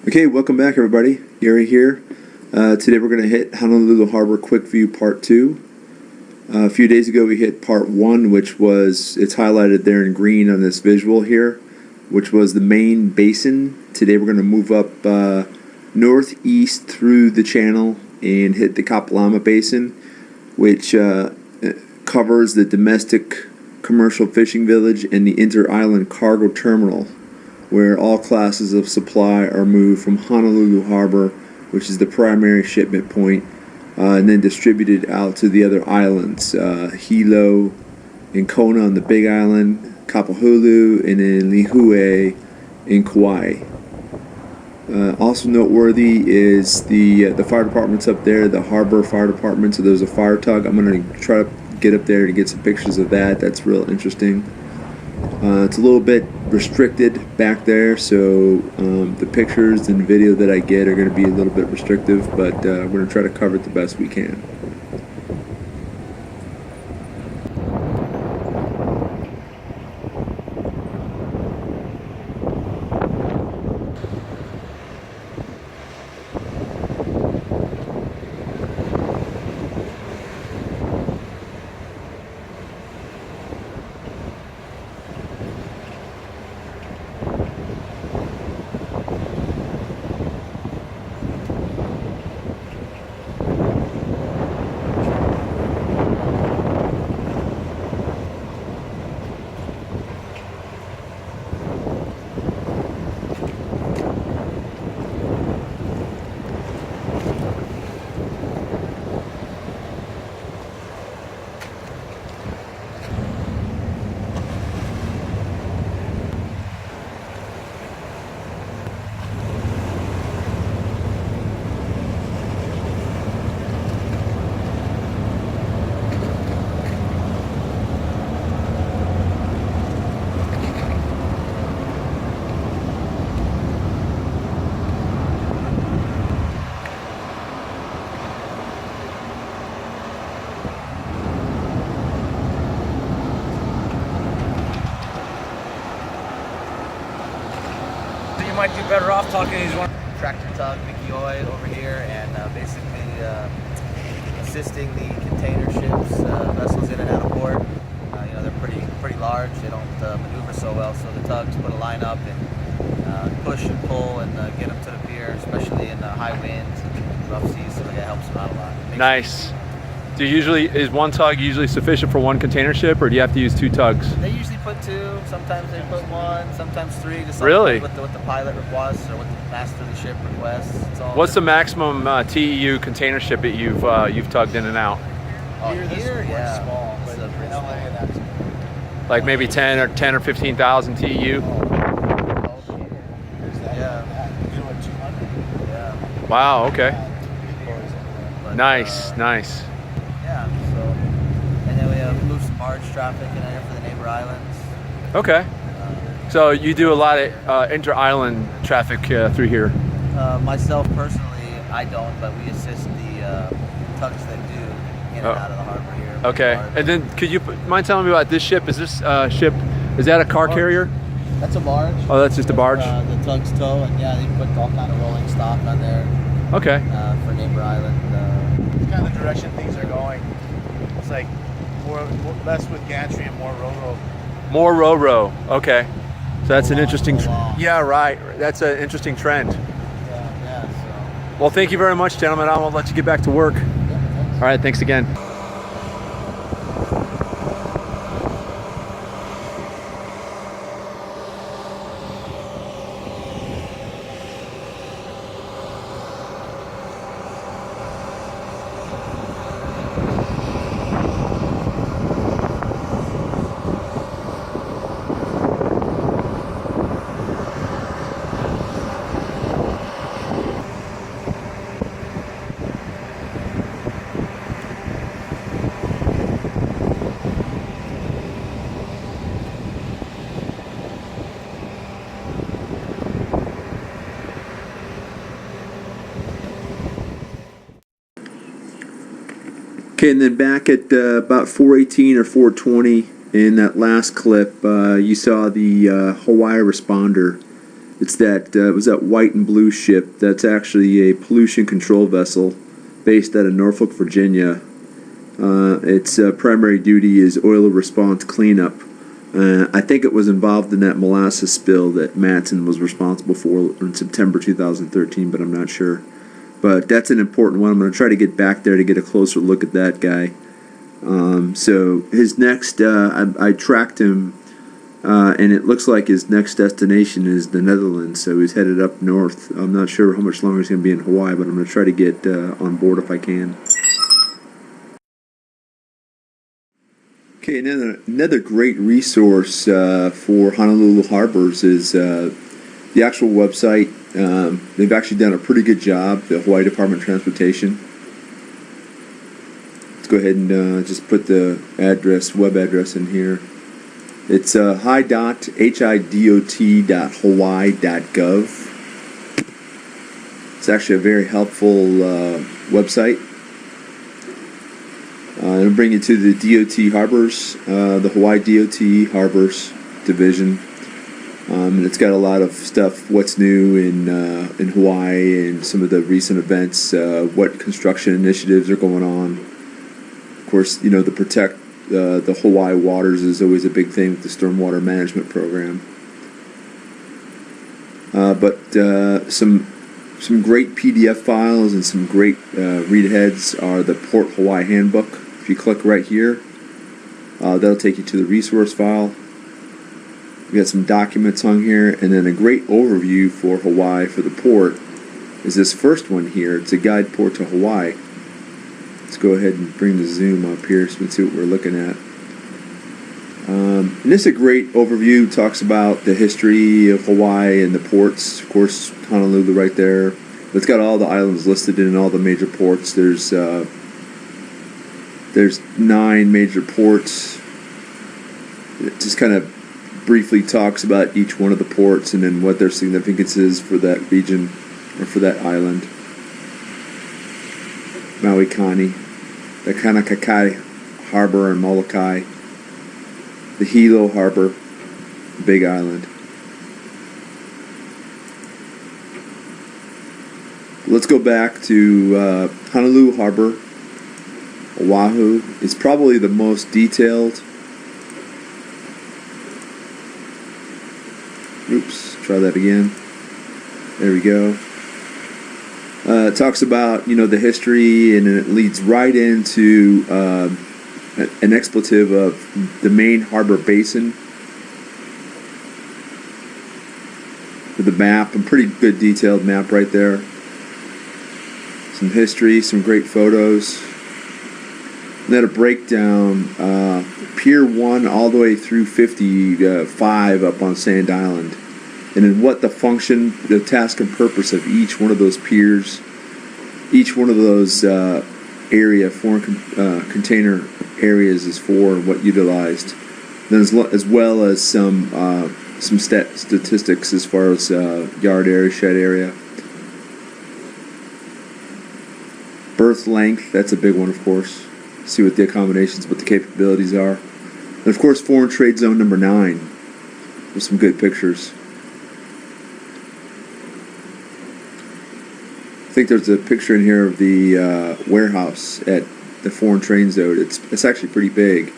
Okay, welcome back everybody. Gary here. Today we're going to hit Honolulu Harbor Quick View Part 2. A few days ago we hit Part 1, which was, it's highlighted there in green on this visual here, which was the main basin. Today we're going to move up northeast through the channel and hit the Kapalama Basin, which covers the domestic commercial fishing village and the inter-island cargo terminal, where all classes of supply are moved from Honolulu Harbor, which is the primary shipment point, and then distributed out to the other islands, Hilo and Kona on the Big Island, Kapahulu, and then Lihue in Kauai. Also noteworthy is the fire departments up there, the harbor fire department. So there's a fire tug. I'm going to try to get up there to get some pictures of that. That's real interesting. It's a little bit restricted back there, so the pictures and video that I get are going to be a little bit restrictive, but we're going to try to cover it the best we can. You might be better off talking to these one tractor tug Mickey Oi over here, and basically assisting the container ships, vessels in and out of port. You know, they're pretty large. They don't maneuver so well, so the tugs put a line up and push and pull and get them to the pier, especially in high winds and rough seas. So that helps them out a lot. Nice. Is one tug usually sufficient for one container ship, or do you have to use two tugs? They usually put two, sometimes they put one, sometimes three, just really? What the pilot requests or what the master of the ship requests. It's all What's the maximum TEU container ship that you've tugged in and out? Here, yeah. Small, but in LA, that's like maybe 10 or 15,000 TEU? Yeah. Wow, okay. But, nice. Yeah, so, and then we move some barge traffic in there for the neighbor islands. Okay. So you do a lot of inter-island traffic through here? Myself personally, I don't, but we assist the tugs that do in and out of the harbor here. Okay. And then could you mind telling me about this ship? Is this ship, is that a car carrier? That's a barge. Oh, that's just a barge? The tugs tow, and yeah, they put all kind of rolling stock on there. Okay. For neighbor island. It's kind of the direction things are going. It's like less with gantry and more ro-ro. More ro-ro. Okay. So that's an interesting. Long. Yeah, right. That's an interesting trend. Yeah. So. Well, thank you very much, gentlemen. I will let you get back to work. Yeah, all right. Thanks again. Okay, and then back at about 418 or 420 in that last clip, you saw the Hawaii responder It's that it was that white and blue ship. That's actually a pollution control vessel based out of Norfolk, Virginia. Its primary duty is oil response cleanup. I think it was involved in that molasses spill that Matson was responsible for in September 2013, but I'm not sure. But that's an important one. I'm going to try to get back there to get a closer look at that guy. So his next, I tracked him, and it looks like his next destination is the Netherlands. So he's headed up north. I'm not sure how much longer he's going to be in Hawaii, but I'm going to try to get on board if I can. Okay, another great resource for Honolulu harbors is the actual website. They've actually done a pretty good job, the Hawaii Department of Transportation. Let's go ahead and just put the web address in here. It's hi.hidot.hawaii.gov. It's actually a very helpful website. It'll bring you to the DOT harbors, the Hawaii DOT Harbors Division. And it's got a lot of stuff, what's new in Hawaii and some of the recent events, what construction initiatives are going on. Of course, you know, the Protect the Hawaii waters is always a big thing with the stormwater management program. But some great PDF files and some great read aheads are the Port Hawaii Handbook. If you click right here, that'll take you to the resource file. We got some documents hung here, and then a great overview for Hawaii for the port is this first one here. It's a guide port to Hawaii. Let's go ahead and bring the zoom up here so we can see what we're looking at. And this is a great overview. It talks about the history of Hawaii and the ports. Of course, Honolulu right there. But it's got all the islands listed in all the major ports. There's 9 major ports. It just kind of briefly talks about each one of the ports and then what their significance is for that region or for that island. Maui Kani, the Kanakakai Harbor and Molokai, the Hilo Harbor, Big Island. Let's go back to Honolulu Harbor. Oahu is probably the most detailed. Oops, try that again. There we go. It talks about, you know, the history, and it leads right into an expletive of the main harbor basin with a map, a pretty good detailed map right there. Some history, some great photos. And then a breakdown, Pier 1 all the way through 55 up on Sand Island. And then what the function, the task and purpose of each one of those piers, each one of those foreign container areas is for, and what utilized. Then as well as some statistics as far as yard area, shed area. Berth length, that's a big one, of course. See what the accommodations, what the capabilities are. And of course, foreign trade zone number 9 with some good pictures. I think there's a picture in here of the warehouse at the foreign trade zone. It's actually pretty big.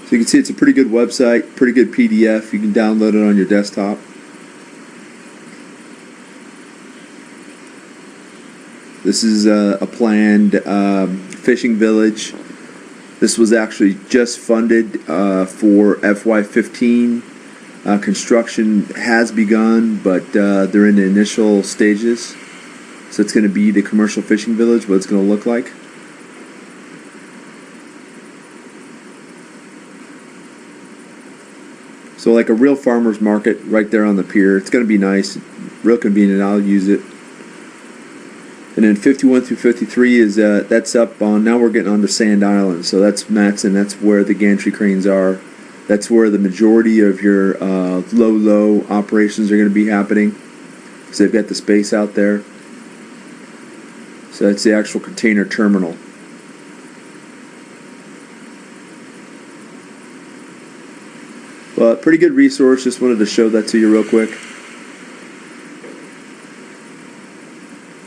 So you can see it's a pretty good website, pretty good PDF. You can download it on your desktop. This is a planned fishing village. This was actually just funded for FY15. Construction has begun, but they're in the initial stages. So it's going to be the commercial fishing village, what it's going to look like. So like a real farmer's market right there on the pier. It's going to be nice, real convenient. I'll use it. And then 51 through 53 is that's up on, now we're getting onto Sand Island. So that's Matson, that's where the gantry cranes are. That's where the majority of your low operations are going to be happening. So they've got the space out there. So that's the actual container terminal. But pretty good resource. Just wanted to show that to you real quick.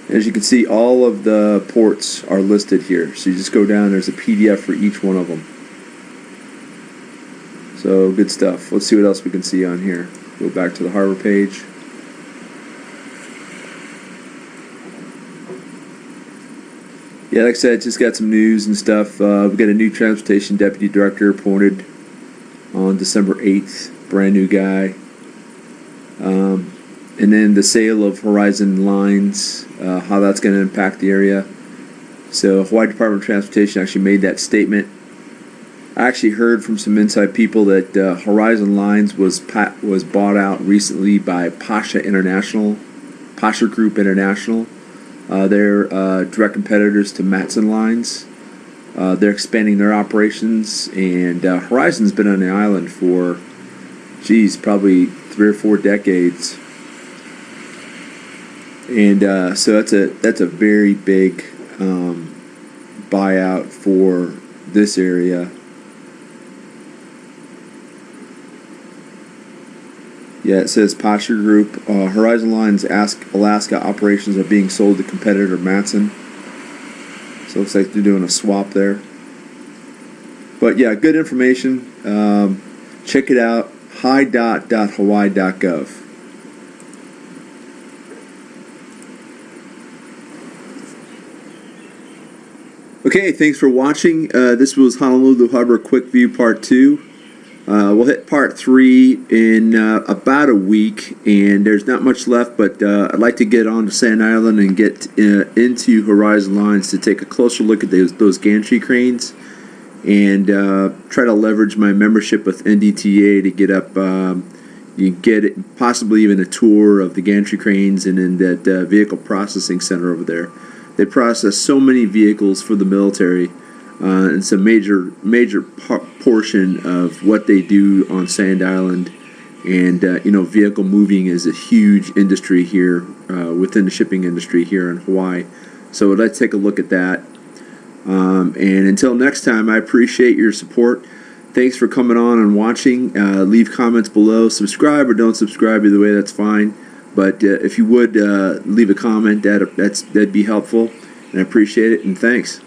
As you can see, all of the ports are listed here. So you just go down, there's a PDF for each one of them. So good stuff. Let's see what else we can see on here. Go back to the harbor page. Yeah, like I said, just got some news and stuff. We've got a new transportation deputy director appointed on December 8th. Brand new guy. And then the sale of Horizon Lines, how that's going to impact the area. So Hawaii Department of Transportation actually made that statement. I actually heard from some inside people that Horizon Lines was bought out recently by Pasha Group International. They're direct competitors to Matson Lines. They're expanding their operations, and Horizon's been on the island for, probably 3 or 4 decades. And so that's a very big buyout for this area. Yeah, it says Pasha Group. Horizon Lines Alaska operations are being sold to competitor Matson. So it looks like they're doing a swap there. But yeah, good information. Check it out. hi.hawaii.gov. Okay, thanks for watching. This was Honolulu Harbor Quick View Part 2. We'll hit Part 3 in about a week, and there's not much left, but I'd like to get on to Sand Island and get into Horizon Lines to take a closer look at those gantry cranes and try to leverage my membership with NDTA to get up, you get it, possibly even a tour of the gantry cranes and in that vehicle processing center over there. They process so many vehicles for the military. It's a major portion of what they do on Sand Island, and vehicle moving is a huge industry here within the shipping industry here in Hawaii. So let's take a look at that. And until next time, I appreciate your support. Thanks for coming on and watching. Leave comments below. Subscribe or don't subscribe. Either way, that's fine. But if you would leave a comment, that'd be helpful, and I appreciate it. And thanks.